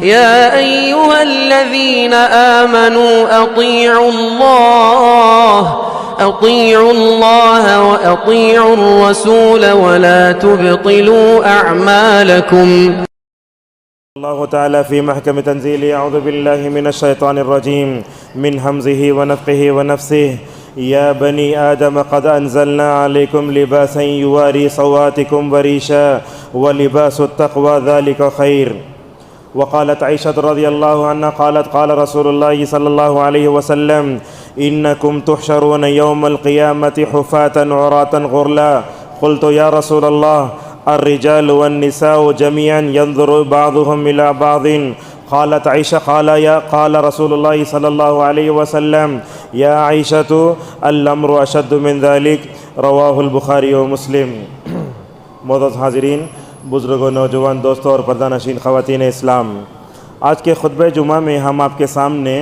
يا أيها الذين آمنوا أطيعوا الله وأطيعوا الرسول ولا تبطلوا أعمالكم. الله تعالى في محكم تنزيله. أعوذ بالله من الشيطان الرجيم من همزه ونفخه ونفسه. يا بني آدم قد أنزلنا عليكم لباسا يواري سواتكم وريشا ولباس التقوى ذلك خير. وقالت عائشة رضي الله عنها قالت قال رسول الله صلى الله عليه وسلم إنكم تحشرون يوم القيامة حفاة عراة غرلا. قلت يا رسول الله الرجال والنساء جميعا ينظر بعضهم إلى بعض. قالت عائشة قال رسول الله صلى الله عليه وسلم يا عائشة الأمر أشد من ذلك. رواہ البخاری و مسلم. معزز حاضرین، بزرگوں، نوجوان دوستوں اور پردہ نشین خواتین اسلام، آج کے خطبہ جمعہ میں ہم آپ کے سامنے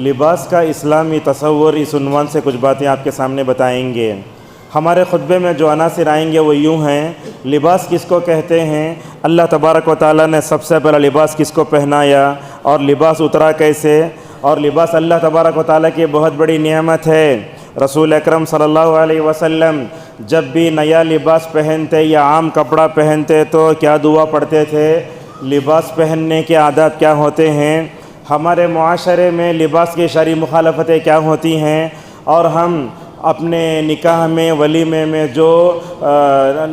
لباس کا اسلامی تصور اس عنوان سے کچھ باتیں آپ کے سامنے بتائیں گے. ہمارے خطبے میں جو عناصر آئیں گے وہ یوں ہیں: لباس کس کو کہتے ہیں، اللہ تبارک و تعالیٰ نے سب سے پہلا لباس کس کو پہنایا اور لباس اترا کیسے، اور لباس اللہ تبارک و تعالیٰ کی بہت بڑی نعمت ہے. رسول اکرم صلی اللہ علیہ وسلم جب بھی نیا لباس پہنتے یا عام کپڑا پہنتے تو کیا دعا پڑھتے تھے؟ لباس پہننے کے آداب کیا ہوتے ہیں، ہمارے معاشرے میں لباس کی شرعی مخالفتیں کیا ہوتی ہیں، اور ہم اپنے نکاح میں، ولیمے میں جو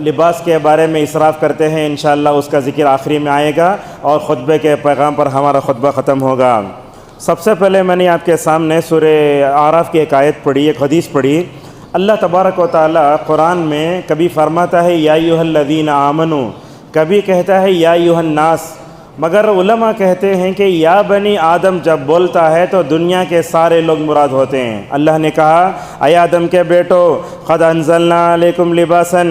لباس کے بارے میں اسراف کرتے ہیں، انشاءاللہ اس کا ذکر آخری میں آئے گا اور خطبے کے پیغام پر ہمارا خطبہ ختم ہوگا. سب سے پہلے میں نے آپ کے سامنے سورہ اعراف کی ایک آیت پڑھی، ایک حدیث پڑھی. اللہ تبارک و تعالیٰ قرآن میں کبھی فرماتا ہے یا ایھا الذین آمنو، کبھی کہتا ہے یا ایھا الناس، مگر علماء کہتے ہیں کہ یا بنی آدم جب بولتا ہے تو دنیا کے سارے لوگ مراد ہوتے ہیں. اللہ نے کہا اے آدم کے بیٹو قد انزلنا علیکم لباسا،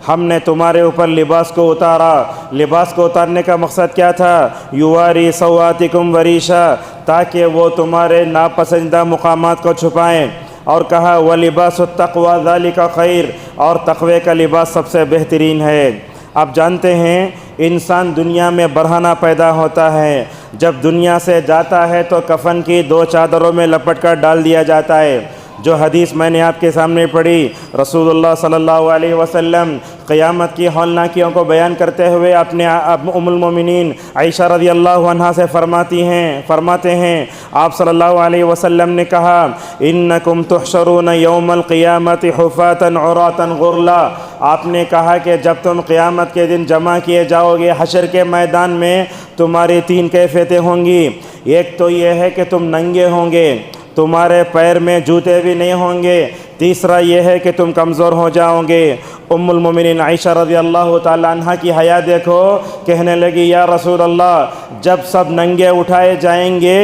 ہم نے تمہارے اوپر لباس کو اتارا. لباس کو اتارنے کا مقصد کیا تھا؟ یواری سواتکم وریشا، تاکہ وہ تمہارے ناپسندیدہ مقامات کو چھپائیں. اور کہا وَلِبَاسُ التَّقْوَى ذَلِكَ خَيْرٌ، اور تقوی کا لباس سب سے بہترین ہے. آپ جانتے ہیں انسان دنیا میں برہنہ پیدا ہوتا ہے، جب دنیا سے جاتا ہے تو کفن کی 2 چادروں میں لپٹ کر ڈال دیا جاتا ہے. جو حدیث میں نے آپ کے سامنے پڑھی، رسول اللہ صلی اللہ علیہ وسلم قیامت کی ہولناکیوں کو بیان کرتے ہوئے اپنے ام المومنین عائشہ رضی اللہ عنہا سے فرماتے ہیں آپ صلی اللہ علیہ وسلم نے کہا انکم تحشرون یوم القیامت حفاتا عراتا غرلا. آپ نے کہا کہ جب تم قیامت کے دن جمع کیے جاؤ گے حشر کے میدان میں، تمہاری 3 کیفیتیں ہوں گی. ایک تو یہ ہے کہ تم ننگے ہوں گے، تمہارے پیر میں جوتے بھی نہیں ہوں گے. تیسرا یہ ہے کہ تم کمزور ہو جاؤ گے. ام المومنین عائشہ رضی اللہ تعالی عنہ کی حیا دیکھو، کہنے لگی یا رسول اللہ جب سب ننگے اٹھائے جائیں گے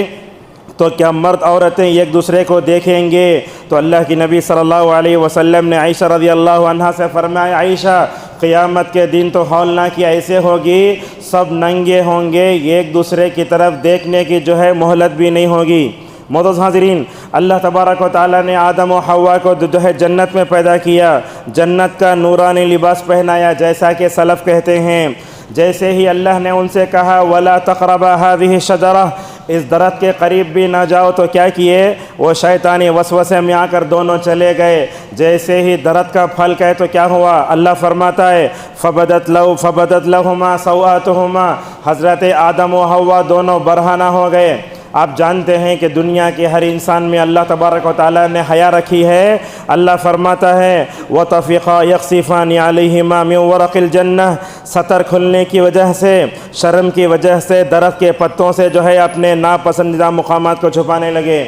تو کیا مرد عورتیں ایک دوسرے کو دیکھیں گے؟ تو اللہ کی نبی صلی اللہ علیہ وسلم نے عائشہ رضی اللہ عنہ سے فرمایا عائشہ قیامت کے دن تو ہولناکی ایسے ہوگی، سب ننگے ہوں گے، ایک دوسرے کی طرف دیکھنے کی جو ہے مہلت بھی نہیں ہوگی. معزز حاضرین، اللہ تبارک و تعالیٰ نے آدم و حوا کو جو ہے جنت میں پیدا کیا، جنت کا نورانی لباس پہنایا جیسا کہ سلف کہتے ہیں. جیسے ہی اللہ نے ان سے کہا وَلَا تَقْرَبَا هَذِهِ الشَّجَرَةَ، اس درخت کے قریب بھی نہ جاؤ، تو کیا کیے؟ وہ شیطانی وسوسے میں آ کر دونوں چلے گئے. جیسے ہی درخت کا پھل کہے تو کیا ہوا؟ اللہ فرماتا ہے فَبَدَتْ لَهُمَا سَوْآتُهُمَا، حضرت آدم و حوا دونوں برہنہ ہو گئے. آپ جانتے ہیں کہ دنیا کے ہر انسان میں اللہ تبارک و تعالیٰ نے حیا رکھی ہے. اللہ فرماتا ہے وَطَفِقَا يَخْصِفَانِ عَلَيْهِمَا مِنْ وَرَقِ الْجَنَّةِ، سطر کھلنے کی وجہ سے، شرم کی وجہ سے درخت کے پتوں سے جو ہے اپنے ناپسندیدہ مقامات کو چھپانے لگے.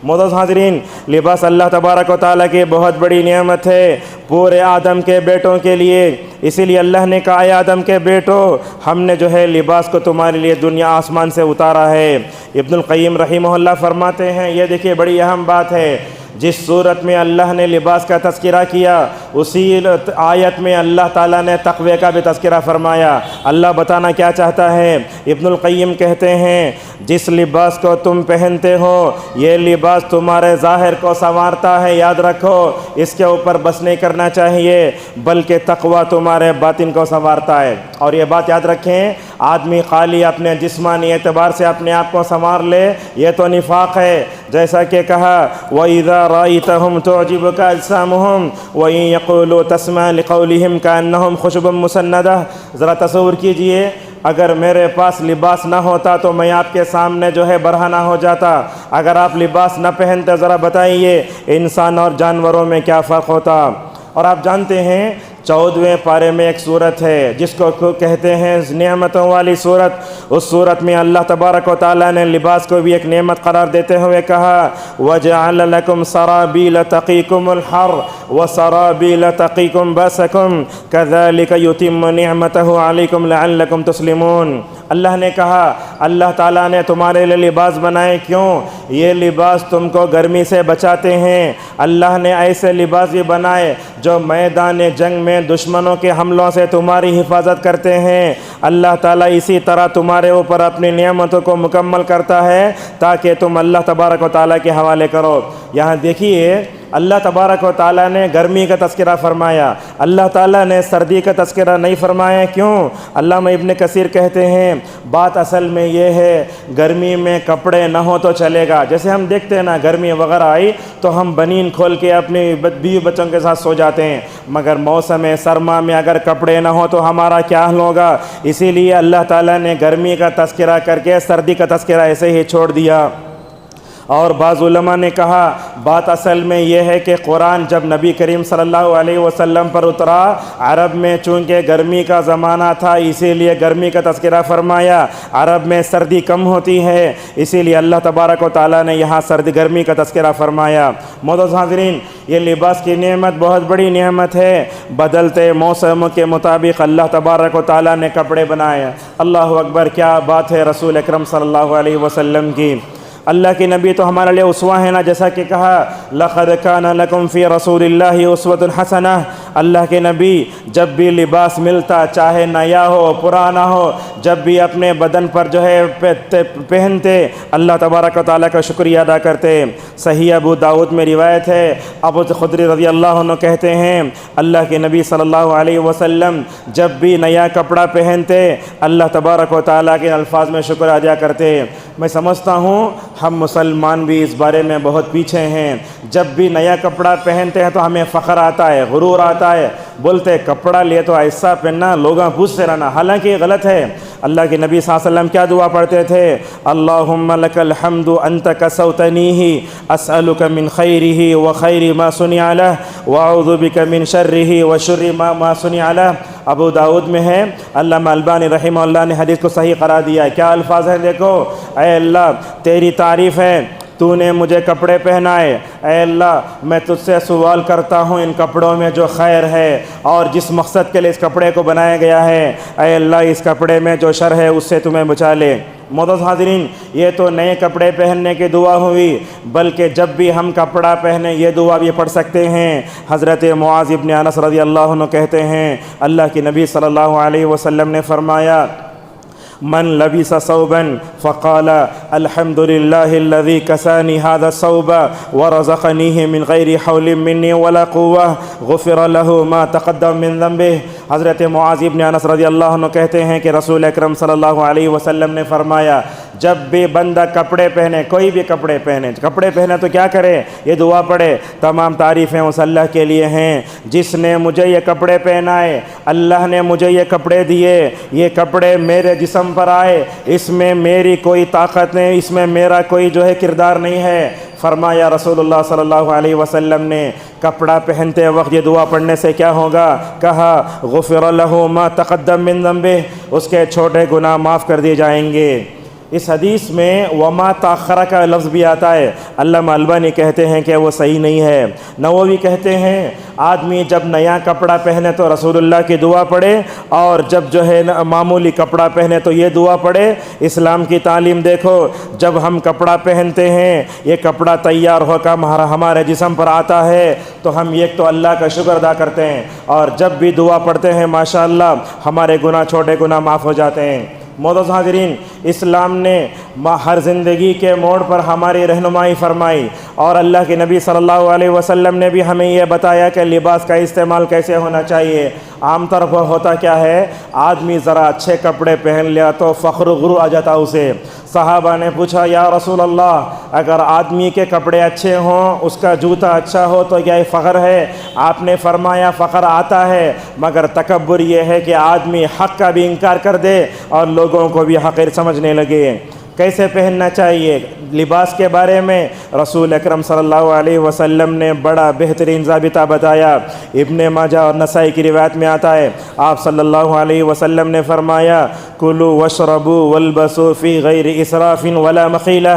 معزز حاضرین، لباس اللہ تبارک و تعالیٰ کی بہت بڑی نعمت ہے پورے آدم کے بیٹوں کے لیے. اسی لیے اللہ نے کہا اے آدم کے بیٹو ہم نے جو ہے لباس کو تمہارے لیے دنیا آسمان سے اتارا ہے. ابن القیم رحمہ اللہ فرماتے ہیں یہ دیکھیے بڑی اہم بات ہے، جس صورت میں اللہ نے لباس کا تذکرہ کیا اسی آیت میں اللہ تعالیٰ نے تقوی کا بھی تذکرہ فرمایا۔ اللہ بتانا کیا چاہتا ہے؟ ابن القیم کہتے ہیں جس لباس کو تم پہنتے ہو یہ لباس تمہارے ظاہر کو سنوارتا ہے، یاد رکھو، اس کے اوپر بس نہیں کرنا چاہیے، بلکہ تقوی تمہارے باطن کو سنوارتا ہے۔ اور یہ بات یاد رکھیں، آدمی خالی اپنے جسمانی اعتبار سے اپنے آپ کو سنوار لے یہ تو نفاق ہے، جیسا کہ کہا وَإِذَا رَأَيْتَهُمْ تُعْجِبُكَ أَجْسَامُهُمْ وَإِن يَقُولُوا تَسْمَعْ لِقَوْلِهِمْ كَأَنَّهُمْ خُشُبٌ مُّسَنَّدَةٌ۔ ذرا تصور کیجئے اگر میرے پاس لباس نہ ہوتا تو میں آپ کے سامنے جو ہے برہنہ ہو جاتا۔ اگر آپ لباس نہ پہنتے ذرا بتائیے انسان اور جانوروں میں کیا فرق ہوتا۔ اور آپ جانتے ہیں 14ویں پارے میں ایک صورت ہے جس کو کہتے ہیں نعمتوں والی صورت۔ اس صورت میں اللہ تبارک و تعالیٰ نے لباس کو بھی ایک نعمت قرار دیتے ہوئے کہا وَجَعَلَ لَكُمْ سَرَابِيلَ تَقِيكُمُ الْحَرَّ وَسَرَابِيلَ تَقِيكُمْ بَأْسَكُمْ كَذَلِكَ يُتِمُّ نِعْمَتَهُ عَلَيْكُمْ لَعَلَّكُمْ تُسْلِمُونَ۔ اللہ نے کہا اللہ تعالیٰ نے تمہارے لیے لباس بنائے، کیوں؟ یہ لباس تم کو گرمی سے بچاتے ہیں۔ اللہ نے ایسے لباس بھی بنائے جو میدان جنگ میں دشمنوں کے حملوں سے تمہاری حفاظت کرتے ہیں۔ اللہ تعالیٰ اسی طرح تمہارے اوپر اپنی نعمتوں کو مکمل کرتا ہے تاکہ تم اللہ تبارک و تعالیٰ کے حوالے کرو۔ یہاں دیکھیے اللہ تبارک و تعالیٰ نے گرمی کا تذکرہ فرمایا، اللہ تعالیٰ نے سردی کا تذکرہ نہیں فرمایا، کیوں؟ علامہ ابن کثیر کہتے ہیں بات اصل میں یہ ہے گرمی میں کپڑے نہ ہو تو چلے گا، جیسے ہم دیکھتے ہیں نا گرمی وغیرہ آئی تو ہم بنین کھول کے اپنی بیوی بچوں کے ساتھ سو جاتے ہیں، مگر موسم سرما میں اگر کپڑے نہ ہو تو ہمارا کیا حال ہوگا؟ اسی لیے اللہ تعالیٰ نے گرمی کا تذکرہ کر کے سردی کا تذکرہ ایسے ہی چھوڑ دیا۔ اور بعض علماء نے کہا بات اصل میں یہ ہے کہ قرآن جب نبی کریم صلی اللہ علیہ وسلم پر اترا عرب میں چونکہ گرمی کا زمانہ تھا اسی لیے گرمی کا تذکرہ فرمایا، عرب میں سردی کم ہوتی ہے اسی لیے اللہ تبارک و تعالیٰ نے یہاں گرمی کا تذکرہ فرمایا۔ معزز حاضرین، یہ لباس کی نعمت بہت بڑی نعمت ہے، بدلتے موسموں کے مطابق اللہ تبارک و تعالیٰ نے کپڑے بنائے۔ اللہ اکبر، کیا بات ہے رسول اکرم صلی اللہ علیہ وسلم کی۔ اللہ کے نبی تو ہمارے لیے اسوہ ہے نا، جیسا کہ کہا لَقَدْ كَانَ لَكُمْ فِي رَسُولِ اللَّهِ أُسْوَةٌ حَسَنَةٌ۔ اللہ کے نبی جب بھی لباس ملتا چاہے نیا ہو پرانا ہو جب بھی اپنے بدن پر جو ہے پہنتے اللہ تبارک و تعالیٰ کا شکریہ ادا کرتے۔ صحیح ابو داؤد میں روایت ہے، ابو خدری رضی اللہ عنہ کہتے ہیں اللہ کے نبی صلی اللہ علیہ وسلم جب بھی نیا کپڑا پہنتے اللہ تبارک و تعالیٰ کے الفاظ میں شکر ادا کرتے۔ میں سمجھتا ہوں ہم مسلمان بھی اس بارے میں بہت پیچھے ہیں، جب بھی نیا کپڑا پہنتے ہیں تو ہمیں فخر آتا ہے، غرور آتا ہے، بولتے کپڑا لیے تو ایسا پہننا، لوگاں پوچھتے رہنا، حالانکہ یہ غلط ہے۔ اللہ کے نبی صلی اللہ علیہ وسلم کیا دعا پڑھتے تھے؟ اللہم لک الحمد انت کسوتنیہ اسألک من خیرہ وخیر ما صنع لہ واعوذ بک من شرہ وشر ما صنع لہ۔ ابو داؤد میں ہے، علامہ البانی رحمہ اللہ نے حدیث کو صحیح قرار دیا۔ کیا الفاظ ہیں دیکھو، اے اللہ تیری تعریف ہے، تو نے مجھے کپڑے پہنائے، اے اللہ میں تجھ سے سوال کرتا ہوں ان کپڑوں میں جو خیر ہے اور جس مقصد کے لیے اس کپڑے کو بنایا گیا ہے، اے اللہ اس کپڑے میں جو شر ہے اس سے تمہیں بچا لے۔ معزز حاضرین، یہ تو نئے کپڑے پہننے کی دعا ہوئی، بلکہ جب بھی ہم کپڑا پہنے یہ دعا بھی پڑھ سکتے ہیں۔ حضرت معاذ ابن انس رضی اللہ عنہ کہتے ہیں اللہ کے نبی صلی اللہ علیہ وسلم نے فرمایا من لبس ثوبا فقال الحمد لله الذي كساني هذا الثوب ورزقنيه من غير حول مني ولا قوة غفر له ما تقدم من ذنبه۔ حضرت معاذ ابن انس رضی اللہ عنہ کہتے ہیں کہ رسول اکرم صلی اللہ علیہ وسلم نے فرمایا جب بھی بندہ کپڑے پہنے، کوئی بھی کپڑے پہنے تو کیا کرے؟ یہ دعا پڑھے، تمام تعریفیں اس اللہ کے لیے ہیں جس نے مجھے یہ کپڑے پہنائے، اللہ نے مجھے یہ کپڑے دیے، یہ کپڑے میرے جسم پر آئے، اس میں میری کوئی طاقت نہیں، اس میں میرا کوئی جو ہے کردار نہیں ہے۔ فرمایا رسول اللہ صلی اللہ علیہ وسلم نے کپڑا پہنتے وقت یہ دعا پڑھنے سے کیا ہوگا؟ کہا غفر لہ ما تقدم من ذنبہ، اس کے چھوٹے گناہ معاف کر دیے جائیں گے۔ اس حدیث میں وما تاخرہ کا لفظ بھی آتا ہے، علامہ البانی کہتے ہیں کہ وہ صحیح نہیں ہے۔ نووی کہتے ہیں آدمی جب نیا کپڑا پہنے تو رسول اللہ کی دعا پڑھے، اور جب جو ہے معمولی کپڑا پہنے تو یہ دعا پڑھے۔ اسلام کی تعلیم دیکھو، جب ہم کپڑا پہنتے ہیں، یہ کپڑا تیار ہو کر ہمارے جسم پر آتا ہے تو ہم ایک تو اللہ کا شکر ادا کرتے ہیں، اور جب بھی دعا پڑھتے ہیں ماشاءاللہ ہمارے گناہ چھوٹے گناہ معاف ہو جاتے ہیں۔ معزز حاضرین، اسلام نے ہر زندگی کے موڑ پر ہماری رہنمائی فرمائی، اور اللہ کے نبی صلی اللہ علیہ وسلم نے بھی ہمیں یہ بتایا کہ لباس کا استعمال کیسے ہونا چاہیے۔ عام طور پر ہوتا کیا ہے، آدمی ذرا اچھے کپڑے پہن لیا تو فخر و غرور آ جاتا اسے۔ صحابہ نے پوچھا یا رسول اللہ، اگر آدمی کے کپڑے اچھے ہوں، اس کا جوتا اچھا ہو تو کیا یہ فخر ہے؟ آپ نے فرمایا فخر آتا ہے، مگر تکبر یہ ہے کہ آدمی حق کا بھی انکار کر دے اور لوگوں کو بھی حقیر سمجھنے لگے۔ کیسے پہننا چاہیے؟ لباس کے بارے میں رسول اکرم صلی اللہ علیہ وسلم نے بڑا بہترین ضابطہ بتایا۔ ابن ماجہ اور نسائی کی روایت میں آتا ہے، آپ صلی اللہ علیہ وسلم نے فرمایا کلوا واشربوا والبسوا فی غیر اسراف ولا مخیلہ۔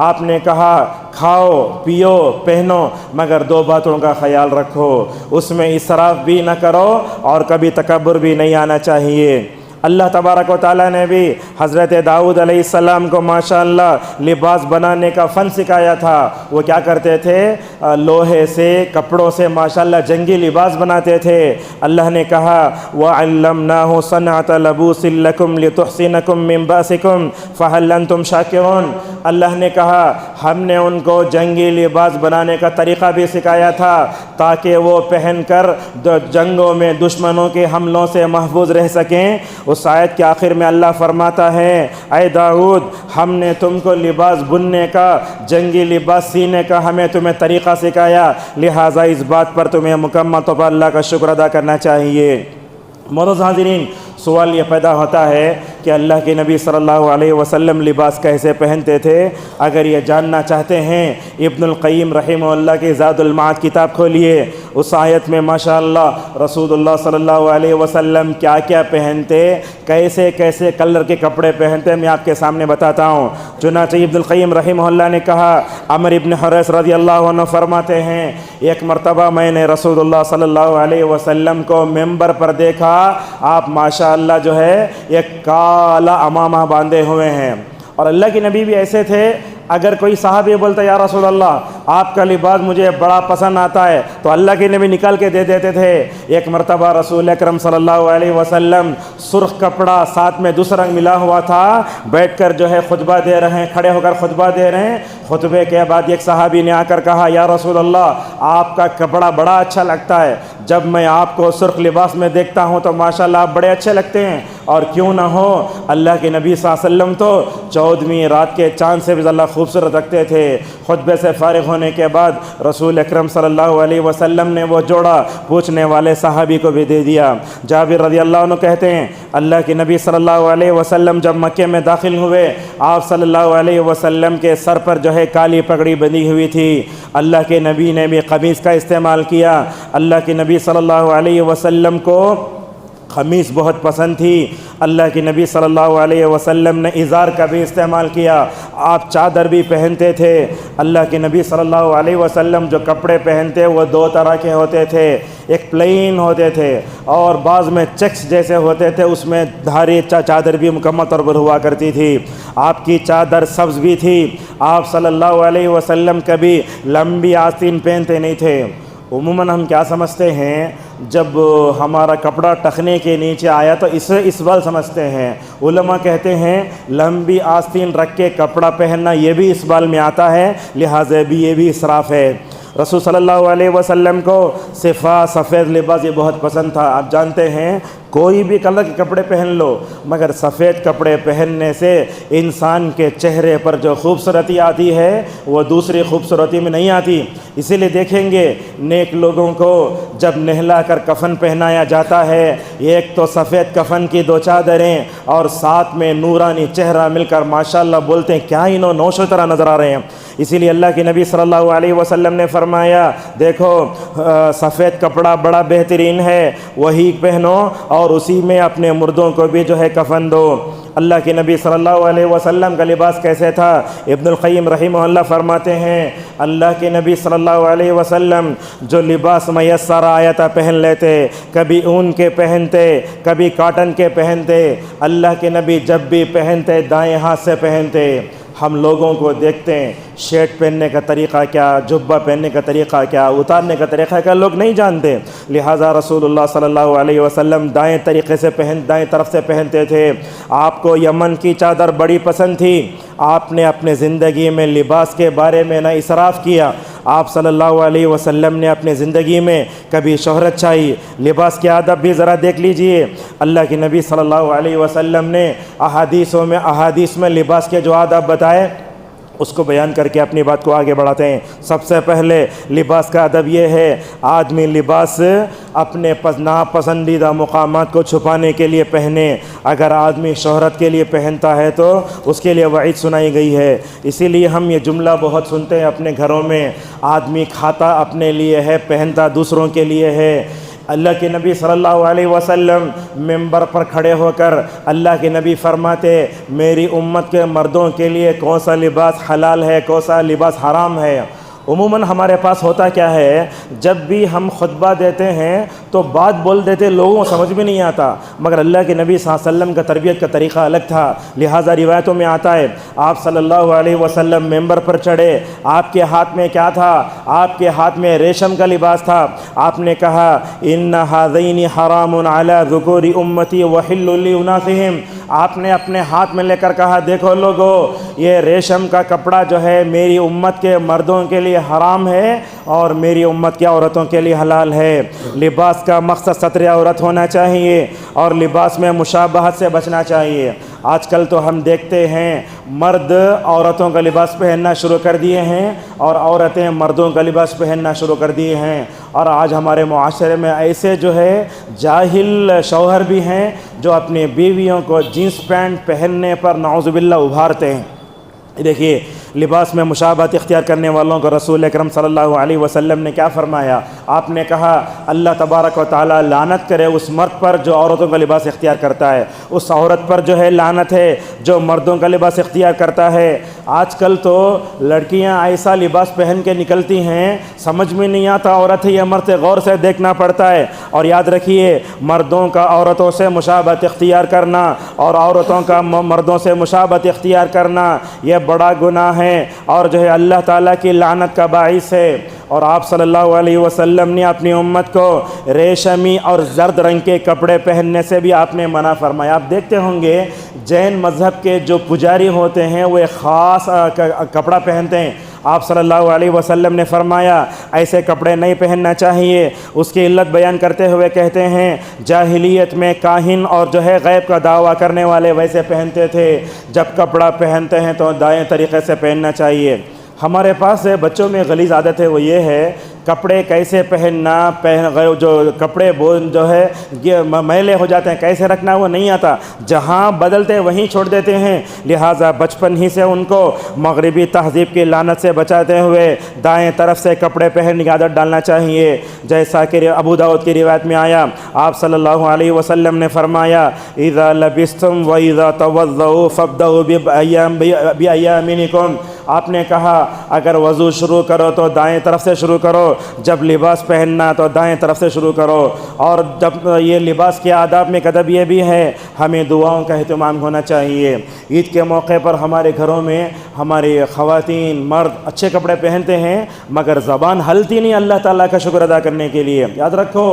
آپ نے کہا کھاؤ پیو پہنو، مگر دو باتوں کا خیال رکھو، اس میں اسراف بھی نہ کرو اور کبھی تکبر بھی نہیں آنا چاہیے۔ اللہ تبارک و تعالیٰ نے بھی حضرت داؤد علیہ السلام کو ماشاءاللہ لباس بنانے کا فن سکھایا تھا۔ وہ کیا کرتے تھے؟ لوہے سے، کپڑوں سے ماشاءاللہ جنگی لباس بناتے تھے۔ اللہ نے کہا وَعَلَّمْنَاهُ صَنْعَةَ لَبُوسٍ لَكُمْ لِتُحْصِنَكُمْ مِنْ بَأْسِكُمْ فَهَلْ أَنْتُمْ شَاكِرُونَ۔ اللہ نے کہا ہم نے ان کو جنگی لباس بنانے کا طریقہ بھی سکھایا تھا تاکہ وہ پہن کر جنگوں میں دشمنوں کے حملوں سے محفوظ رہ سکیں۔ اس آیت کے آخر میں اللہ فرماتا ہے اے داؤد، ہم نے تم کو لباس بننے کا، جنگی لباس سینے کا ہمیں تمہیں طریقہ سکھایا، لہٰذا اس بات پر تمہیں مکمل طور پر اللہ کا شکر ادا کرنا چاہیے۔ معزز حاضرین، سوال یہ پیدا ہوتا ہے کہ اللہ کے نبی صلی اللہ علیہ وسلم لباس کیسے پہنتے تھے؟ اگر یہ جاننا چاہتے ہیں ابن القیم رحمہ اللہ کی زاد المعاد کتاب کھولیے، اس آیت میں ماشاءاللہ رسول اللہ صلی اللہ علیہ وسلم کیا کیا پہنتے، کیسے کیسے کلر کے کپڑے پہنتے، میں آپ کے سامنے بتاتا ہوں۔ چنانچہ ابن القیم رحمہ اللہ نے کہا، عمر ابن حریث رضی اللہ عنہ فرماتے ہیں ایک مرتبہ میں نے رسول اللہ صلی اللہ علیہ وسلم کو ممبر پر دیکھا، آپ ماشاءاللہ جو ہے ایک کالا امامہ باندھے ہوئے ہیں، اور اللہ کے نبی بھی ایسے تھے، اگر کوئی صحابی بولتا یا رسول اللہ آپ کا لباس مجھے بڑا پسند آتا ہے تو اللہ کے نبی نکال کے دے دیتے تھے۔ ایک مرتبہ رسول اکرم صلی اللہ علیہ وسلم سرخ کپڑا ساتھ میں دوسرا رنگ ملا ہوا تھا، بیٹھ کر جو ہے خطبہ دے رہے ہیں، کھڑے ہو کر خطبہ دے رہے ہیں۔ خطبے کے بعد ایک صحابی نے آ کر کہا یا رسول اللہ آپ کا کپڑا بڑا اچھا لگتا ہے، جب میں آپ کو سرخ لباس میں دیکھتا ہوں تو ماشاءاللہ آپ بڑے اچھے لگتے ہیں، اور کیوں نہ ہو اللہ کے نبی صلی اللہ علیہ وسلم تو 14ویں رات کے چاند سے بھی زیادہ خوبصورت رکھتے تھے۔ خطبے سے فارغ ہونے کے بعد رسول اکرم صلی اللہ علیہ وسلم نے وہ جوڑا پوچھنے والے صحابی کو بھی دے دیا۔ جابر رضی اللہ عنہ کہتے ہیں اللہ کے نبی صلی اللہ علیہ وسلم جب مکے میں داخل ہوئے، آپ صلی اللہ علیہ وسلم کے سر پر جو ہے کالی پگڑی بندھی ہوئی تھی۔ اللہ کے نبی نے بھی قمیص کا استعمال کیا۔ اللہ کے نبی صلی اللہ علیہ وسلم کو قمیص بہت پسند تھی۔ اللہ کے نبی صلی اللہ علیہ وسلم نے ازار کا بھی استعمال کیا، آپ چادر بھی پہنتے تھے۔ اللہ کے نبی صلی اللہ علیہ وسلم جو کپڑے پہنتے وہ دو طرح کے ہوتے تھے، ایک پلین ہوتے تھے اور بعض میں چیکس جیسے ہوتے تھے، اس میں دھاری چادر بھی مکمل طور پر ہوا کرتی تھی۔ آپ کی چادر سبز بھی تھی۔ آپ صلی اللہ علیہ وسلم کبھی لمبی آستین پہنتے نہیں تھے۔ عموماً ہم کیا سمجھتے ہیں، جب ہمارا کپڑا ٹخنے کے نیچے آیا تو اسے اسبال سمجھتے ہیں۔ علماء کہتے ہیں لمبی آستین رکھ کے کپڑا پہننا یہ بھی اسبال میں آتا ہے، لہٰذا بھی یہ بھی اسراف ہے۔ رسول صلی اللہ علیہ وسلم کو صفا سفید لباس یہ بہت پسند تھا۔ آپ جانتے ہیں کوئی بھی کلر کے کپڑے پہن لو، مگر سفید کپڑے پہننے سے انسان کے چہرے پر جو خوبصورتی آتی ہے وہ دوسری خوبصورتی میں نہیں آتی۔ اسی لیے دیکھیں گے نیک لوگوں کو جب نہلا کر کفن پہنایا جاتا ہے، ایک تو سفید کفن کی دو چادریں اور ساتھ میں نورانی چہرہ مل کر ماشاءاللہ بولتے ہیں کیا انہوں نوشوں طرح نظر آ رہے ہیں۔ اسی لیے اللہ کے نبی صلی اللہ علیہ وسلم نے فرمایا دیکھو سفید کپڑا بڑا بہترین ہے، وہی پہنو اور اسی میں اپنے مردوں کو بھی جو ہے کفن دو۔ اللہ کے نبی صلی اللہ علیہ وسلم کا لباس کیسے تھا؟ ابن القیم رحمہ اللہ فرماتے ہیں اللہ کے نبی صلی اللہ علیہ وسلم جو لباس میسر آیا تھا پہن لیتے، کبھی اون کے پہنتے، کبھی کاٹن کے پہنتے۔ اللہ کے نبی جب بھی پہنتے دائیں ہاتھ سے پہنتے۔ ہم لوگوں کو دیکھتے ہیں شرٹ پہننے کا طریقہ کیا، جبہ پہننے کا طریقہ کیا، اتارنے کا طریقہ کیا لوگ نہیں جانتے، لہٰذا رسول اللہ صلی اللہ علیہ وسلم دائیں طریقے سے دائیں طرف سے پہنتے تھے۔ آپ کو یمن کی چادر بڑی پسند تھی، آپ نے اپنے زندگی میں لباس کے بارے میں نہ اسراف کیا۔ آپ صلی اللہ علیہ وسلم نے اپنے زندگی میں کبھی شہرت چاہی، لباس کے آداب بھی ذرا دیکھ لیجئے۔ اللہ کے نبی صلی اللہ علیہ وسلم نے احادیث میں لباس کے جو آداب بتائے اس کو بیان کر کے اپنی بات کو آگے بڑھاتے ہیں۔ سب سے پہلے لباس کا ادب یہ ہے آدمی لباس اپنے ناپسندیدہ مقامات کو چھپانے کے لیے پہنے۔ اگر آدمی شہرت کے لیے پہنتا ہے تو اس کے لیے وعید سنائی گئی ہے۔ اسی لیے ہم یہ جملہ بہت سنتے ہیں اپنے گھروں میں، آدمی کھاتا اپنے لیے ہے، پہنتا دوسروں کے لیے ہے۔ اللہ کے نبی صلی اللہ علیہ وسلم منبر پر کھڑے ہو کر اللہ کے نبی فرماتے میری امت کے مردوں کے لیے کون سا لباس حلال ہے، کون سا لباس حرام ہے۔ عموماً ہمارے پاس ہوتا کیا ہے، جب بھی ہم خطبہ دیتے ہیں تو بات بول دیتے، لوگوں کو سمجھ بھی نہیں آتا، مگر اللہ کے نبی صلی اللہ علیہ وسلم کا تربیت کا طریقہ الگ تھا، لہٰذا روایتوں میں آتا ہے آپ صلی اللہ علیہ وسلم ممبر پر چڑھے، آپ کے ہاتھ میں کیا تھا؟ آپ کے ہاتھ میں ریشم کا لباس تھا۔ آپ نے کہا ان ھذین حرام علی ذکور امتی وحل لاناثہم۔ آپ نے اپنے ہاتھ میں لے کر کہا دیکھو لوگو، یہ ریشم کا کپڑا جو ہے میری امت کے مردوں کے لیے حرام ہے اور میری امت کی عورتوں کے لیے حلال ہے۔ لباس کا مقصد ستر عورت ہونا چاہیے اور لباس میں مشابہت سے بچنا چاہیے۔ آج کل تو ہم دیکھتے ہیں مرد عورتوں کا لباس پہننا شروع کر دیے ہیں اور عورتیں مردوں کا لباس پہننا شروع کر دیے ہیں، اور آج ہمارے معاشرے میں ایسے جو ہے جاہل شوہر بھی ہیں جو اپنی بیویوں کو جینس پینٹ پہننے پر نعوذ باللہ ابھارتے ہیں۔ دیکھیے لباس میں مشابہت اختیار کرنے والوں کو رسول اکرم صلی اللہ علیہ وسلم نے کیا فرمایا؟ آپ نے کہا اللہ تبارک و تعالیٰ لعنت کرے اس مرد پر جو عورتوں کا لباس اختیار کرتا ہے، اس عورت پر جو ہے لعنت ہے جو مردوں کا لباس اختیار کرتا ہے۔ آج کل تو لڑکیاں ایسا لباس پہن کے نکلتی ہیں سمجھ میں نہیں آتا عورت ہے یا مرد ہے، غور سے دیکھنا پڑتا ہے۔ اور یاد رکھیے مردوں کا عورتوں سے مشابہت اختیار کرنا اور عورتوں کا مردوں سے مشابہت اختیار کرنا یہ بڑا گناہ ہے اور جو ہے اللہ تعالیٰ کی لعنت کا باعث ہے۔ اور آپ صلی اللہ علیہ وسلم نے اپنی امت کو ریشمی اور زرد رنگ کے کپڑے پہننے سے بھی آپ نے منع فرمایا۔ آپ دیکھتے ہوں گے جین مذہب کے جو پجاری ہوتے ہیں وہ ایک خاص کپڑا پہنتے ہیں، آپ صلی اللہ علیہ وسلم نے فرمایا ایسے کپڑے نہیں پہننا چاہیے۔ اس کی علت بیان کرتے ہوئے کہتے ہیں جاہلیت میں کاہن اور جو ہے غیب کا دعویٰ کرنے والے ویسے پہنتے تھے، جب کپڑا پہنتے ہیں تو دائیں طریقے سے پہننا چاہیے۔ ہمارے پاس بچوں میں غلیظ عادت ہے، وہ یہ ہے کپڑے کیسے پہننا، جو کپڑے جو ہے میلے ہو جاتے ہیں کیسے رکھنا وہ نہیں آتا، جہاں بدلتے وہیں چھوڑ دیتے ہیں۔ لہٰذا بچپن ہی سے ان کو مغربی تہذیب کی لعنت سے بچاتے ہوئے دائیں طرف سے کپڑے پہننے کی عادت ڈالنا چاہیے۔ جیسا کہ ابو داؤد کی روایت میں آیا آپ صلی اللہ علیہ وسلم نے فرمایا اذا لبستم واذا توضؤوا فابدؤوا بایامنکم۔ آپ نے کہا اگر وضو شروع کرو تو دائیں طرف سے شروع کرو، جب لباس پہننا تو دائیں طرف سے شروع کرو۔ اور جب یہ لباس کے آداب میں ادب یہ بھی ہے ہمیں دعاؤں کا اہتمام ہونا چاہیے۔ عید کے موقع پر ہمارے گھروں میں ہماری خواتین مرد اچھے کپڑے پہنتے ہیں مگر زبان ہلتی نہیں اللہ تعالیٰ کا شکر ادا کرنے کے لیے۔ یاد رکھو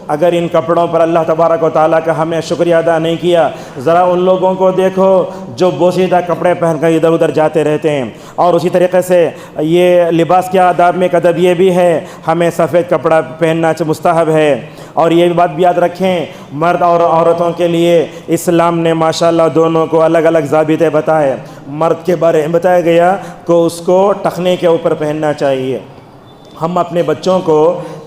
اگر ان کپڑوں پر اللہ تبارک و تعالیٰ کا ہم نے شکریہ ادا نہیں کیا، ذرا ان لوگوں کو دیکھو جو بوسیدہ کپڑے پہن کر ادھر ادھر جاتے رہتے ہیں۔ اور اسی طریقے سے یہ لباس کے آداب میں ادب یہ بھی ہے ہمیں سفید کپڑا پہننا مستحب ہے۔ اور یہ بات بھی یاد رکھیں مرد اور عورتوں کے لیے اسلام نے ماشاءاللہ دونوں کو الگ الگ ضابطے بتائے۔ مرد کے بارے میں بتایا گیا کہ اس کو ٹخنے کے اوپر پہننا چاہیے۔ ہم اپنے بچوں کو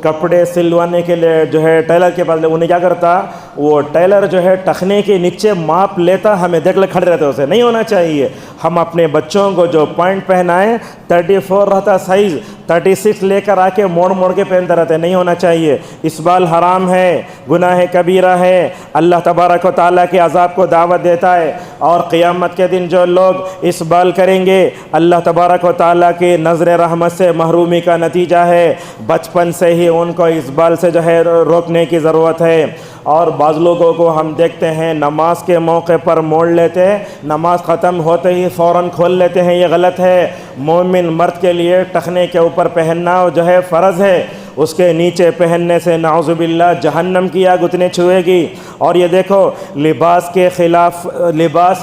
کپڑے سلوانے کے لیے جو ہے ٹیلر کے پاس انہیں کیا کرتا وہ ٹیلر جو ہے ٹخنے کے نیچے ماپ لیتا ہمیں دیکھ لے کھڑے رہتے اسے نہیں ہونا چاہیے. ہم اپنے بچوں کو جو پوائنٹ پہنائیں 34 رہتا سائز 36 لے کر آ کے موڑ موڑ کے پہنتے رہتے نہیں ہونا چاہیے. اسبال حرام ہے, گناہ کبیرہ ہے, اللہ تبارک و تعالیٰ کے عذاب کو دعوت دیتا ہے. اور قیامت کے دن جو لوگ اسبال کریں گے اللہ تبارک و تعالیٰ کی نظر رحمت سے محرومی کا نتیجہ ہے. بچپن سے ہی ان کو اسبال سے جو ہے روکنے کی ضرورت ہے. اور بعض لوگوں کو ہم دیکھتے ہیں نماز کے موقع پر موڑ لیتے, نماز ختم ہوتے ہی فوراً کھول لیتے ہیں, یہ غلط ہے. مومن مرد کے لیے ٹخنے کے اوپر پہننا جو ہے فرض ہے, اس کے نیچے پہننے سے نعوذ باللہ جہنم کی آگ اتنے چھوئے گی. اور یہ دیکھو لباس کے خلاف لباس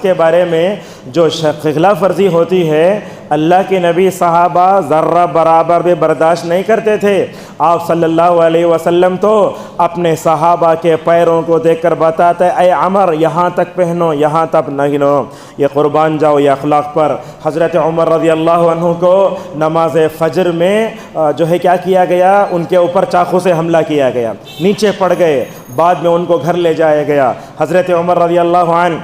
کے بارے میں جو خلاف ورزی ہوتی ہے اللہ کے نبی صحابہ ذرہ برابر بھی برداشت نہیں کرتے تھے. آپ صلی اللہ علیہ وسلم تو اپنے صحابہ کے پیروں کو دیکھ کر بتاتے اے عمر یہاں تک پہنو یہاں تک نہیں لو. یہ قربان جاؤ یہ اخلاق پر. حضرت عمر رضی اللہ عنہ کو نماز فجر میں جو ہے کیا کیا گیا, ان کے اوپر چاقو سے حملہ کیا گیا, نیچے پڑ گئے, بعد میں ان کو گھر لے جایا گیا. حضرت عمر رضی اللہ عنہ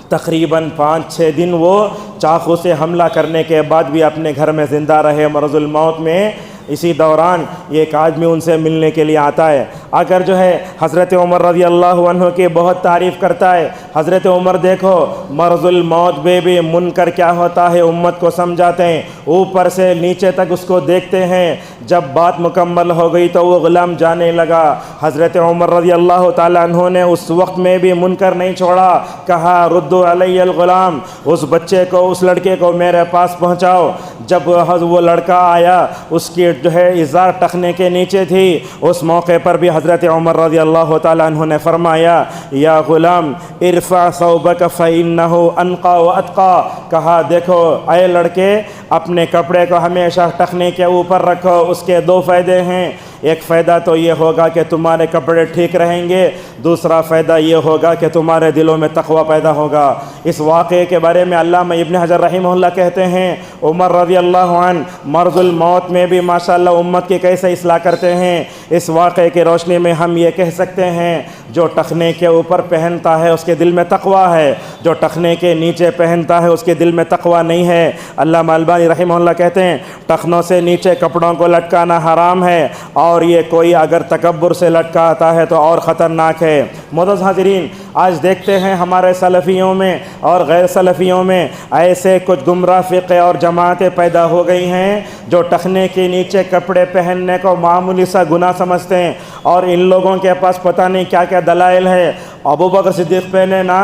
تقریباً 5-6 دن وہ چاقو سے حملہ کرنے کے بعد بھی اپنے گھر میں زندہ رہے مرض الموت میں. اسی دوران ایک آدمی ان سے ملنے کے لیے آتا ہے, اگر جو ہے حضرت عمر رضی اللہ عنہ کی بہت تعریف کرتا ہے. حضرت عمر دیکھو مرض الموت میں بھی منکر کیا ہوتا ہے امت کو سمجھاتے ہیں, اوپر سے نیچے تک اس کو دیکھتے ہیں. جب بات مکمل ہو گئی تو وہ غلام جانے لگا. حضرت عمر رضی اللہ تعالیٰ عنہ نے اس وقت میں بھی منکر نہیں چھوڑا, کہا ردو علی الغلام, اس بچے کو اس لڑکے کو میرے پاس پہنچاؤ. جب وہ لڑکا آیا اس کی جو ہے ازار ٹخنے کے نیچے تھی, اس موقع پر بھی حضرت عمر رضی اللہ تعالیٰ عنہ نے فرمایا یا غلام ارفع ثوبک فإنہ انقی واتقی. کہا دیکھو اے لڑکے اپنے کپڑے کو ہمیشہ ٹخنے کے اوپر رکھو, اس کے 2 فائدے ہیں. ایک فائدہ تو یہ ہوگا کہ تمہارے کپڑے ٹھیک رہیں گے, دوسرا فائدہ یہ ہوگا کہ تمہارے دلوں میں تقوی پیدا ہوگا. اس واقعے کے بارے میں علامہ ابن حجر رحمہ اللہ کہتے ہیں عمر رضی اللہ عنہ مرض الموت میں بھی ماشاءاللہ امت کی کیسے اصلاح کرتے ہیں. اس واقعے کی روشنی میں ہم یہ کہہ سکتے ہیں جو ٹخنے کے اوپر پہنتا ہے اس کے دل میں تقوی ہے, جو ٹخنے کے نیچے پہنتا ہے اس کے دل میں تقوی نہیں ہے. علامہ البانی رحمہ اللہ کہتے ہیں ٹخنوں سے نیچے کپڑوں کو لٹکانا حرام ہے, اور یہ کوئی اگر تکبر سے لٹکاتا ہے تو اور خطرناک ہے. معزز حاضرین, آج دیکھتے ہیں ہمارے سلفیوں میں اور غیر سلفیوں میں ایسے کچھ گمراہ فرقے اور جماعتیں پیدا ہو گئی ہیں جو ٹخنے کے نیچے کپڑے پہننے کو معمولی سا گناہ سمجھتے ہیں, اور ان لوگوں کے پاس پتہ نہیں کیا کیا دلائل ہے. ابو بکر صدیق پہنے نا,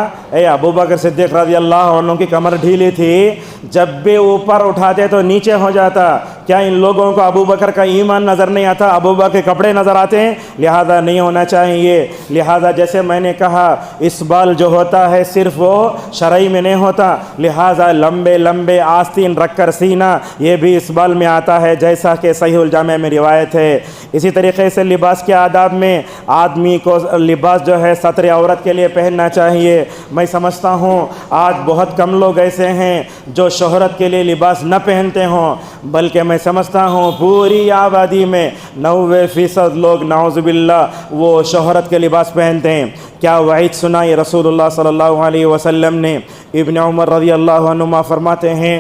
ابو بکر صدیق رضی اللہ عنہ کی کمر ڈھیلی تھی, جب بھی اوپر اٹھاتے تو نیچے ہو جاتا. کیا ان لوگوں کو ابو بکر کا ایمان نظر نہیں آتا, ابو بکر کے کپڑے نظر آتے ہیں؟ لہذا نہیں ہونا چاہیے. لہذا جیسے میں نے کہا اسبال جو ہوتا ہے صرف وہ شرعی میں نہیں ہوتا, لہذا لمبے لمبے آستین رکھ کر سینہ یہ بھی اسبال میں آتا ہے جیسا کہ صحیح الجامع میں روایت ہے. اسی طریقے سے لباس کے آداب میں آدمی کو لباس جو ہے ستر عورت کے لیے پہننا چاہیے. میں سمجھتا ہوں آج بہت کم لوگ ایسے ہیں جو شہرت کے لیے لباس نہ پہنتے ہوں, بلکہ میں سمجھتا ہوں پوری آبادی میں 90% لوگ نعوذ باللہ وہ شہرت کے لباس پہنتے ہیں. کیا وعید سنائی رسول اللہ صلی اللہ علیہ وسلم نے. ابن عمر رضی اللہ عنہما فرماتے ہیں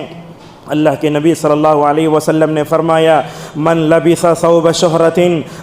اللہ کے نبی صلی اللہ علیہ وسلم نے فرمایا من لبس ثوب شہرت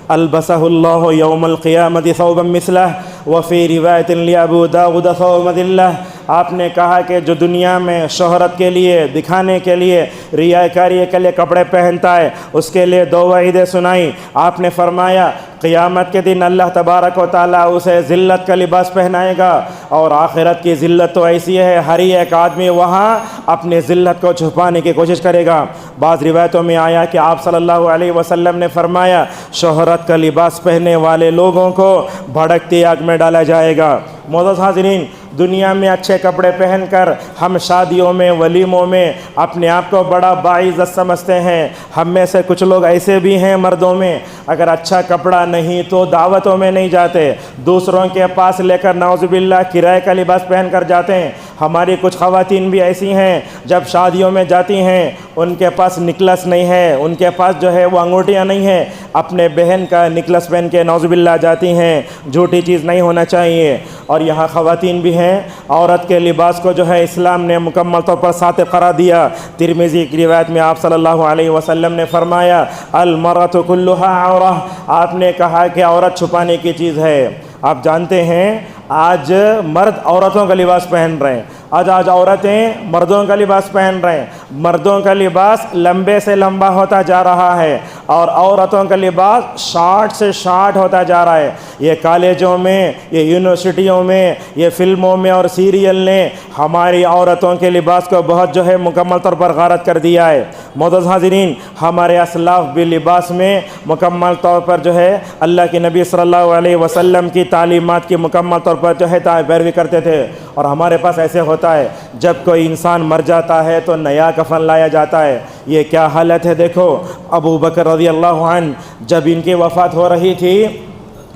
البسہ اللہ یوم القیامت ثوبا مثلہ وفی روایت لابو داود ثوب ذلہ. آپ نے کہا کہ جو دنیا میں شہرت کے لیے دکھانے کے لیے ریاکاری کے لیے کپڑے پہنتا ہے اس کے لیے 2 وعیدیں سنائی. آپ نے فرمایا قیامت کے دن اللہ تبارک و تعالیٰ اسے ذلت کا لباس پہنائے گا, اور آخرت کی ذلت تو ایسی ہے ہر ایک آدمی وہاں اپنی ذلت کو چھپانے کی کوشش کرے گا. بعض روایتوں میں آیا کہ آپ صلی اللہ علیہ وسلم نے فرمایا شہرت کا لباس پہننے والے لوگوں کو بھڑکتی آگ میں ڈالا جائے گا. معزز حاضرین, دنیا میں اچھے کپڑے پہن کر ہم شادیوں میں ولیموں میں اپنے آپ کو بڑا باعزت سمجھتے ہیں. ہم میں سے کچھ لوگ ایسے بھی ہیں مردوں میں اگر اچھا کپڑا نہیں تو دعوتوں میں نہیں جاتے, دوسروں کے پاس لے کر نعوذ باللہ کرائے کا لباس پہن کر جاتے ہیں. ہماری کچھ خواتین بھی ایسی ہیں جب شادیوں میں جاتی ہیں ان کے پاس نکلس نہیں ہے، ان کے پاس جو ہے وہ انگوٹھیاں نہیں ہیں، اپنے بہن کا نکلس پہن کے نعوذ باللہ جاتی ہیں، جھوٹی چیز نہیں ہونا چاہیے۔ اور یہاں خواتین بھی ہیں، عورت کے لباس کو جو ہے اسلام نے مکمل طور پر ساتر قرار دیا۔ ترمذی کی روایت میں آپ صلی اللہ علیہ وسلم نے فرمایا المرأۃ کلھا عورہ، آپ نے کہا کہ عورت چھپانے کی چیز ہے۔ آپ جانتے ہیں آج مرد عورتوں کا لباس پہن رہے ہیں، آج عورتیں مردوں کا لباس پہن رہے ہیں، مردوں کا لباس لمبے سے لمبا ہوتا جا رہا ہے اور عورتوں کا لباس شارٹ سے شارٹ ہوتا جا رہا ہے۔ یہ کالجوں میں، یہ یونیورسٹیوں میں، یہ فلموں میں اور سیریل نے ہماری عورتوں کے لباس کو بہت جو ہے مکمل طور پر غارت کر دیا ہے۔ معزز حاضرین، ہمارے اسلاف بھی لباس میں مکمل طور پر جو ہے اللہ کے نبی صلی اللہ علیہ وسلم کی تعلیمات کی مکمل طور پر جو ہے پیروی کرتے تھے۔ اور ہمارے پاس ایسے ہوتا ہے جب کوئی انسان مر جاتا ہے تو نیا کفن لایا جاتا ہے۔ یہ کیا حالت ہے دیکھو، ابو بکر رضی اللہ عنہ جب ان کی وفات ہو رہی تھی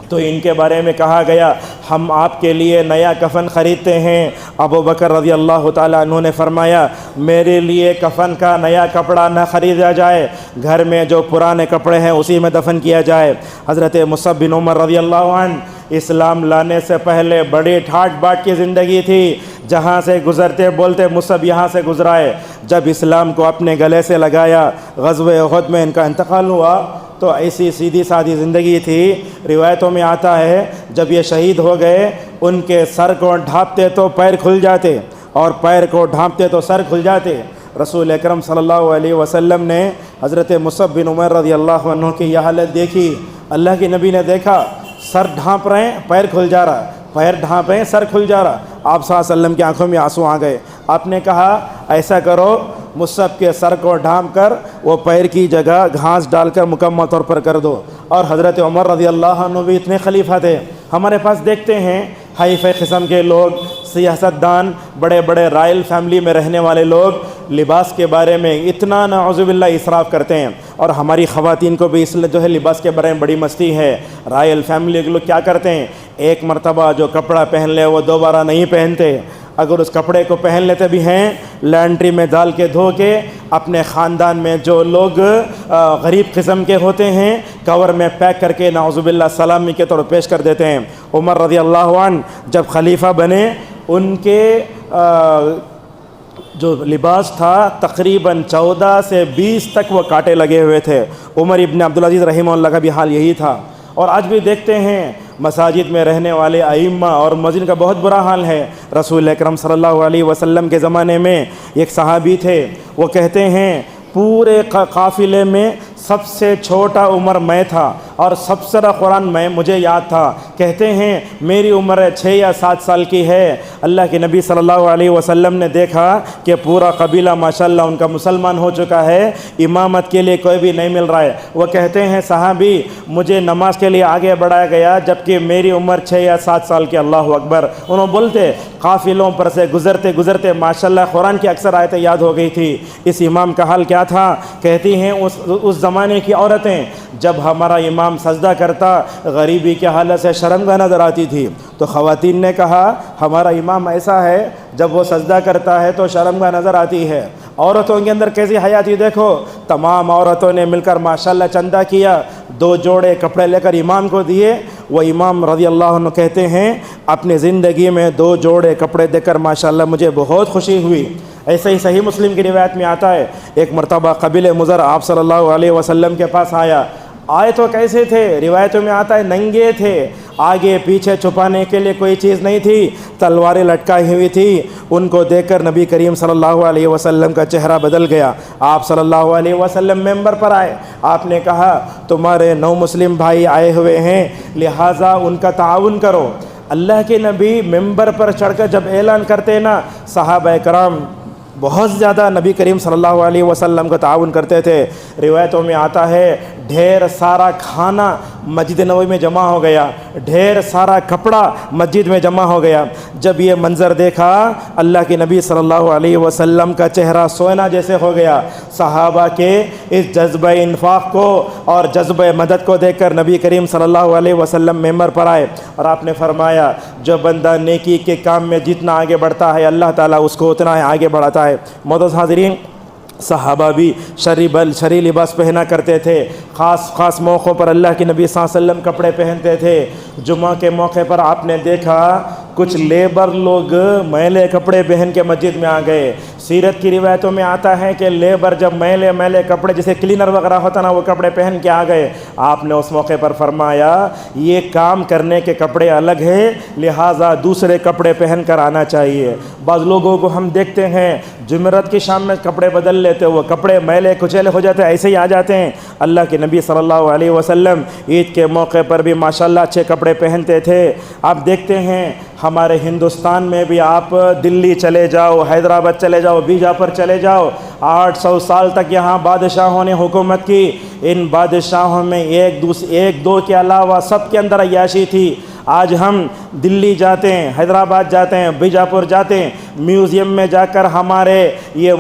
تو ان کے بارے میں کہا گیا ہم آپ کے لیے نیا کفن خریدتے ہیں۔ ابو بکر رضی اللہ تعالیٰ عنہ نے فرمایا میرے لیے کفن کا نیا کپڑا نہ خریدا جائے، گھر میں جو پرانے کپڑے ہیں اسی میں دفن کیا جائے۔ حضرت مصعب بن عمر رضی اللہ عنہ اسلام لانے سے پہلے بڑی ٹھاٹ باٹ کی زندگی تھی، جہاں سے گزرتے بولتے مصعب یہاں سے گزرائے۔ جب اسلام کو اپنے گلے سے لگایا، غزوہ احد میں ان کا انتقال ہوا تو ایسی سیدھی سادھی زندگی تھی۔ روایتوں میں آتا ہے جب یہ شہید ہو گئے ان کے سر کو ڈھانپتے تو پیر کھل جاتے اور پیر کو ڈھانپتے تو سر کھل جاتے۔ رسول اکرم صلی اللہ علیہ وسلم نے حضرت مصعب بن عمر رضی اللہ عنہ کی یہ حالت دیکھی۔ اللہ کے نبی نے دیکھا سر ڈھانپ رہے ہیں پیر کھل جا رہا، پیر ڈھانپ رہے ہیں سر کھل جا رہا۔ آپ صلی اللہ علیہ وسلم کی آنکھوں میں آنسو آ گئے۔ آپ نے کہا ایسا کرو مصعب کے سر کو ڈھانپ کر وہ پیر کی جگہ گھاس ڈال کر مکمل طور پر کر دو۔ اور حضرت عمر رضی اللہ عنہ بھی اتنے خلیفہ تھے۔ ہمارے پاس دیکھتے ہیں ہائی فائی قسم کے لوگ، سیاست دان، بڑے بڑے رائل فیملی میں رہنے والے لوگ لباس کے بارے میں اتنا نعوذ باللہ اسراف کرتے ہیں۔ اور ہماری خواتین کو بھی اس لیے جو ہے لباس کے بارے میں بڑی مستی ہے۔ رائل فیملی کے لوگ کیا کرتے ہیں، ایک مرتبہ جو کپڑا پہن لے وہ دوبارہ نہیں پہنتے، اگر اس کپڑے کو پہن لیتے بھی ہیں لانڈری میں ڈال کے دھو کے اپنے خاندان میں جو لوگ غریب قسم کے ہوتے ہیں کور میں پیک کر کے نعوذ باللہ سلامی کے طور پیش کر دیتے ہیں۔ عمر رضی اللہ عنہ جب خلیفہ بنے ان کے جو لباس تھا تقریباً 14 سے 20 تک وہ کانٹے لگے ہوئے تھے۔ عمر ابن عبدالعزیز رحمہ اللہ کا بھی حال یہی تھا۔ اور آج بھی دیکھتے ہیں مساجد میں رہنے والے ائمہ اور مؤذن کا بہت برا حال ہے۔ رسول اکرم صلی اللہ علیہ وسلم کے زمانے میں ایک صحابی تھے، وہ کہتے ہیں پورے قافلے میں سب سے چھوٹا عمر میں تھا اور سب سے زیادہ قرآن مجھے یاد تھا۔ کہتے ہیں میری عمر 6 یا 7 سال کی ہے۔ اللہ کے نبی صلی اللہ علیہ وسلم نے دیکھا کہ پورا قبیلہ ماشاءاللہ ان کا مسلمان ہو چکا ہے، امامت کے لیے کوئی بھی نہیں مل رہا ہے۔ وہ کہتے ہیں صحابی مجھے نماز کے لیے آگے بڑھایا گیا جبکہ میری عمر 6 یا 7 سال کی۔ اللہ اکبر۔ انہوں بولتے قافلوں پر سے گزرتے گزرتے ماشاءاللہ قرآن کی اکثر آیتیں یاد ہو گئی تھی۔ اس امام کا حال کیا تھا؟ کہتی ہیں اس زمانے کی عورتیں جب ہمارا امام سجدہ کرتا غریبی کے حالت سے شرمگاہ نظر آتی تھی، تو خواتین نے کہا ہمارا امام ایسا ہے جب وہ سجدہ کرتا ہے تو شرمگاہ نظر آتی ہے۔ عورتوں کے اندر کیسی حیاتی دیکھو، تمام عورتوں نے مل کر ماشاءاللہ چندہ کیا، 2 جوڑے کپڑے لے کر امام کو دیے۔ وہ امام رضی اللہ عنہ کہتے ہیں اپنی زندگی میں 2 جوڑے کپڑے دے کر ماشاءاللہ مجھے بہت خوشی ہوئی۔ ایسے ہی صحیح مسلم کی روایت میں آتا ہے ایک مرتبہ قبیلہ مضر آپ صلی اللہ علیہ وسلم کے پاس آئے تو کیسے تھے؟ روایتوں میں آتا ہے ننگے تھے، آگے پیچھے چھپانے کے لیے کوئی چیز نہیں تھی، تلواریں لٹکائی ہوئی تھی۔ ان کو دیکھ کر نبی کریم صلی اللہ علیہ وسلم کا چہرہ بدل گیا۔ آپ صلی اللہ علیہ وسلم ممبر پر آئے، آپ نے کہا تمہارے 9 مسلم بھائی آئے ہوئے ہیں لہٰذا ان کا تعاون کرو۔ اللہ کے نبی ممبر پر چڑھ کر جب اعلان کرتے نا، صحابہ کرام بہت زیادہ نبی کریم صلی اللہ علیہ وسلم کا تعاون کرتے تھے۔ روایتوں میں آتا ہے ڈھیر سارا کھانا مسجد نبوی میں جمع ہو گیا، ڈھیر سارا کپڑا مسجد میں جمع ہو گیا۔ جب یہ منظر دیکھا اللہ کے نبی صلی اللہ علیہ وسلم کا چہرہ سونا جیسے ہو گیا۔ صحابہ کے اس جذبہ انفاق کو اور جذبہ مدد کو دیکھ کر نبی کریم صلی اللہ علیہ وسلم ممبر پر آئے اور آپ نے فرمایا جو بندہ نیکی کے کام میں جتنا آگے بڑھتا ہے اللہ تعالیٰ اس کو اتنا آگے بڑھاتا ہے۔ معزز حاضرین، صحابہ بھی شرعی لباس پہنا کرتے تھے، خاص موقعوں پر اللہ کے نبی صلی اللہ علیہ وسلم کپڑے پہنتے تھے۔ جمعہ کے موقع پر آپ نے دیکھا کچھ لیبر لوگ میلے کپڑے پہن کے مسجد میں آ گئے۔ سیرت کی روایتوں میں آتا ہے کہ لیبر جب میلے کپڑے جیسے کلینر وغیرہ ہوتا نا وہ کپڑے پہن کے آ گئے۔ آپ نے اس موقع پر فرمایا یہ کام کرنے کے کپڑے الگ ہیں، لہٰذا دوسرے کپڑے پہن کر آنا چاہیے۔ بعض لوگوں کو ہم دیکھتے ہیں جمعرات کی شام میں کپڑے بدل لیتے، وہ کپڑے میلے کچیلے ہو جاتے، ایسے ہی آ جاتے ہیں۔ اللہ کے نبی صلی اللہ علیہ وسلم عید کے موقع پر بھی ماشاءاللہ اچھے کپڑے پہنتے تھے۔ آپ دیکھتے ہیں ہمارے ہندوستان میں بھی آپ دلی چلے جاؤ، حیدرآباد چلے جاؤ، بیجاپور چلے جاؤ، 800 سال تک یہاں بادشاہوں نے حکومت کی۔ ان بادشاہوں میں ایک دو کے علاوہ سب کے اندر عیاشی تھی۔ آج ہم دلی جاتے ہیں، حیدرآباد جاتے ہیں، بیجاپور جاتے ہیں، میوزیم میں جا کر ہمارے یہ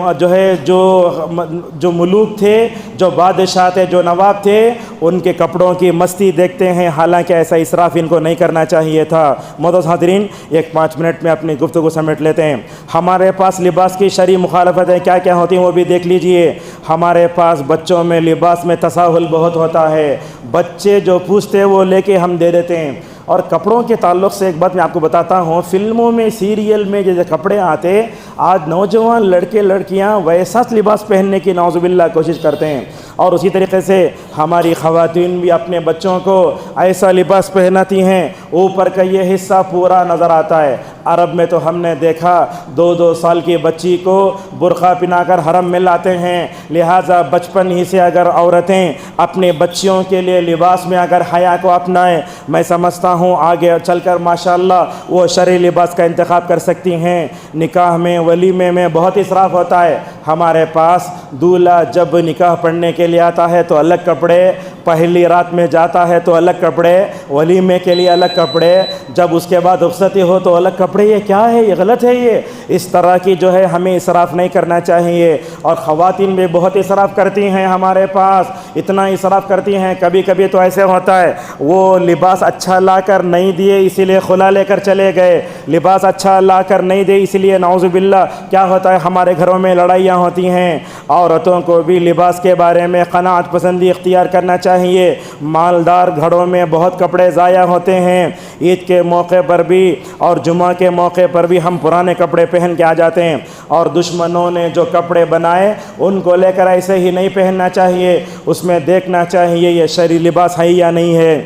جو ملوک تھے، جو بادشاہ تھے، جو نواب تھے، ان کے کپڑوں کی مستی دیکھتے ہیں، حالانکہ ایسا اسراف ان کو نہیں کرنا چاہیے تھا۔ معزز حاضرین، 5 منٹ میں اپنی گفتگو سمیٹ لیتے ہیں۔ ہمارے پاس لباس کی شرعی مخالفتیں کیا کیا ہوتی ہیں وہ بھی دیکھ لیجئے۔ ہمارے پاس بچوں میں لباس میں تساہل بہت ہوتا ہے، بچے جو پوچھتے ہیں وہ لے کے ہم دے دیتے ہیں۔ اور کپڑوں کے تعلق سے ایک بات میں آپ کو بتاتا ہوں، فلموں میں سیریل میں جیسے کپڑے آتے، آج نوجوان لڑکے لڑکیاں ویسا لباس پہننے کی نعوذ باللہ کوشش کرتے ہیں۔ اور اسی طریقے سے ہماری خواتین بھی اپنے بچوں کو ایسا لباس پہناتی ہیں اوپر کا یہ حصہ پورا نظر آتا ہے۔ عرب میں تو ہم نے دیکھا 2 سال کی بچی کو برقع پہنا کر حرم میں لاتے ہیں، لہٰذا بچپن ہی سے اگر عورتیں اپنے بچیوں کے لیے لباس میں اگر حیا کو اپنائیں، میں سمجھتا ہوں آگے چل کر ماشاءاللہ وہ شرعی لباس کا انتخاب کر سکتی ہیں۔ نکاح میں ولیمے میں بہت اسراف ہوتا ہے۔ ہمارے پاس دولہا جب نکاح پڑھنے کے لیے آتا ہے تو الگ کپڑے، پہلی رات میں جاتا ہے تو الگ کپڑے، ولیمے کے لیے الگ کپڑے، جب اس کے بعد رخصتی ہو تو الگ کپڑے۔ یہ کیا ہے؟ یہ غلط ہے۔ یہ اس طرح کی جو ہے ہمیں اسراف نہیں کرنا چاہیے۔ اور خواتین بھی بہت اسراف کرتی ہیں، ہمارے پاس اتنا اسراف کرتی ہیں، کبھی کبھی تو ایسے ہوتا ہے وہ لباس اچھا لا کر نہیں دیے اسی لیے خلا لے کر چلے گئے، لباس اچھا لا کر نہیں دے اسی لیے نعوذ باللہ کیا ہوتا ہے ہمارے گھروں میں لڑائیاں ہوتی ہیں۔ عورتوں کو بھی لباس کے بارے میں قناعت پسندی اختیار کرنا چاہیے۔ مالدار گھروں میں بہت کپڑے ضائع ہوتے ہیں، عید کے موقع پر بھی اور جمعہ کے موقع پر بھی ہم پرانے کپڑے پہن کے آ جاتے ہیں، اور دشمنوں نے جو کپڑے بنائے ان کو لے کر ایسے ہی نہیں پہننا چاہیے، اس میں دیکھنا چاہیے یہ شرعی لباس ہے یا نہیں ہے۔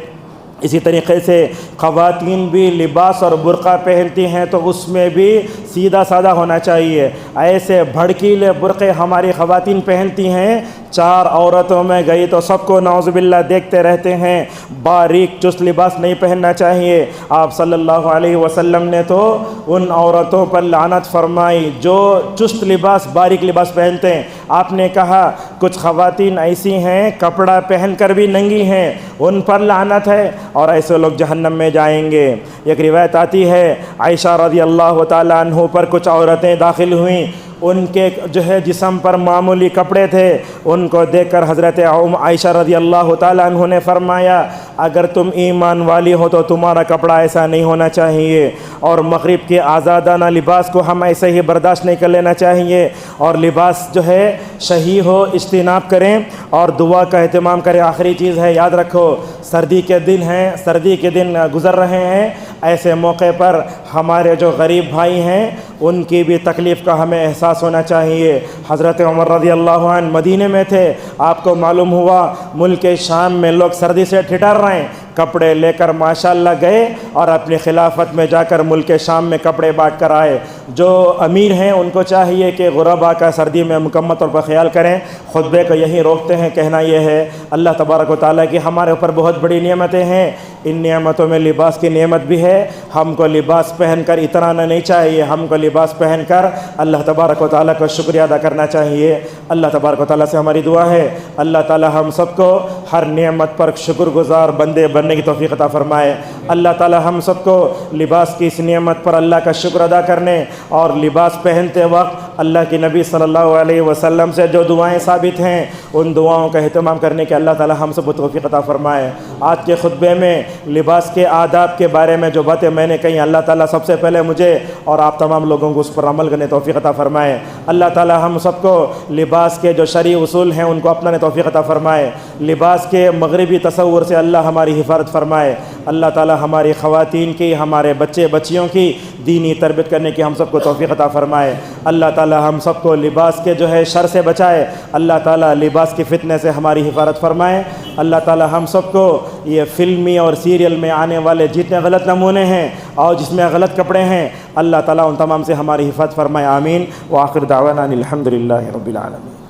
اسی طریقے سے خواتین بھی لباس اور برقع پہنتی ہیں تو اس میں بھی سیدھا سادہ ہونا چاہیے۔ ایسے بھڑکیلے برقعے ہماری خواتین پہنتی ہیں، 4 عورتوں میں گئی تو سب کو نعوذ باللہ دیکھتے رہتے ہیں۔ باریک چست لباس نہیں پہننا چاہیے۔ آپ صلی اللہ علیہ وسلم نے تو ان عورتوں پر لعنت فرمائی جو چست لباس باریک لباس پہنتے ہیں۔ آپ نے کہا کچھ خواتین ایسی ہیں کپڑا پہن کر بھی ننگی ہیں، ان پر لعنت ہے اور ایسے لوگ جہنم میں جائیں گے۔ ایک روایت آتی ہے عائشہ رضی اللہ تعالیٰ عنہ پر کچھ عورتیں داخل ہوئیں، ان کے جو ہے جسم پر معمولی کپڑے تھے، ان کو دیکھ کر حضرت عائشہ رضی اللہ تعالیٰ عنہ نے فرمایا اگر تم ایمان والی ہو تو تمہارا کپڑا ایسا نہیں ہونا چاہیے، اور مغرب کے آزادانہ لباس کو ہم ایسے ہی برداشت نہیں کر لینا چاہیے، اور لباس جو ہے صحیح ہو اجتناب کریں اور دعا کا اہتمام کریں۔ آخری چیز ہے، یاد رکھو سردی کے دن ہیں، سردی کے دن گزر رہے ہیں، ایسے موقع پر ہمارے جو غریب بھائی ہیں ان کی بھی تکلیف کا ہمیں احساس ہونا چاہیے۔ حضرت عمر رضی اللہ عنہ مدینے میں تھے، آپ کو معلوم ہوا ملک شام میں لوگ سردی سے ٹھٹر رہے ہیں، کپڑے لے کر ماشاءاللہ گئے اور اپنی خلافت میں جا کر ملک شام میں کپڑے بانٹ کر آئے۔ جو امیر ہیں ان کو چاہیے کہ غربا کا سردی میں مکمل طور پر خیال کریں۔ خطبے کو یہی روکتے ہیں، کہنا یہ ہے اللہ تبارک و تعالیٰ کی ہمارے اوپر بہت بڑی نعمتیں ہیں، ان نعمتوں میں لباس کی نعمت بھی ہے۔ ہم کو لباس پہن کر اترانا نہیں چاہیے، ہم کو لباس پہن کر اللہ تبارک و تعالیٰ کا شکریہ ادا کرنا چاہیے۔ اللہ تبارک و تعالیٰ سے ہماری دعا ہے اللہ تعالیٰ ہم سب کو ہر نعمت پر شکر گزار بندے بننے کی توفیق عطا فرمائے۔ اللہ تعالیٰ ہم سب کو لباس کی اس نعمت پر اللہ کا شکر ادا کرنے اور لباس پہنتے وقت اللہ کی نبی صلی اللہ علیہ وسلم سے جو دعائیں ثابت ہیں ان دعاؤں کا اہتمام کرنے کے اللہ تعالیٰ ہم سب کو توفیق عطا فرمائے۔ آج کے خطبے میں لباس کے آداب کے بارے میں جو باتیں میں نے کہیں اللہ تعالیٰ سب سے پہلے مجھے اور آپ تمام لوگوں کو اس پر عمل کرنے توفیق عطا فرمائے۔ اللہ تعالیٰ ہم سب کو لباس کے جو شرعی اصول ہیں ان کو اپنانے توفیق عطا فرمائے۔ لباس کے مغربی تصور سے اللہ ہماری حفاظت فرمائے۔ اللہ تعالیٰ ہماری خواتین کی، ہمارے بچے بچیوں کی دینی تربیت کرنے کی ہم سب کو توفیق عطا فرمائے۔ اللہ تعالیٰ ہم سب کو لباس کے جو ہے شر سے بچائے۔ اللہ تعالیٰ لباس کی فتنے سے ہماری حفاظت فرمائے۔ اللہ تعالیٰ ہم سب کو یہ فلمی اور سیریل میں آنے والے جتنے غلط نمونے ہیں اور جس میں غلط کپڑے ہیں اللہ تعالیٰ ان تمام سے ہماری حفاظت فرمائے۔ آمین۔ وآخر دعوانا الحمد للہ رب العالمین۔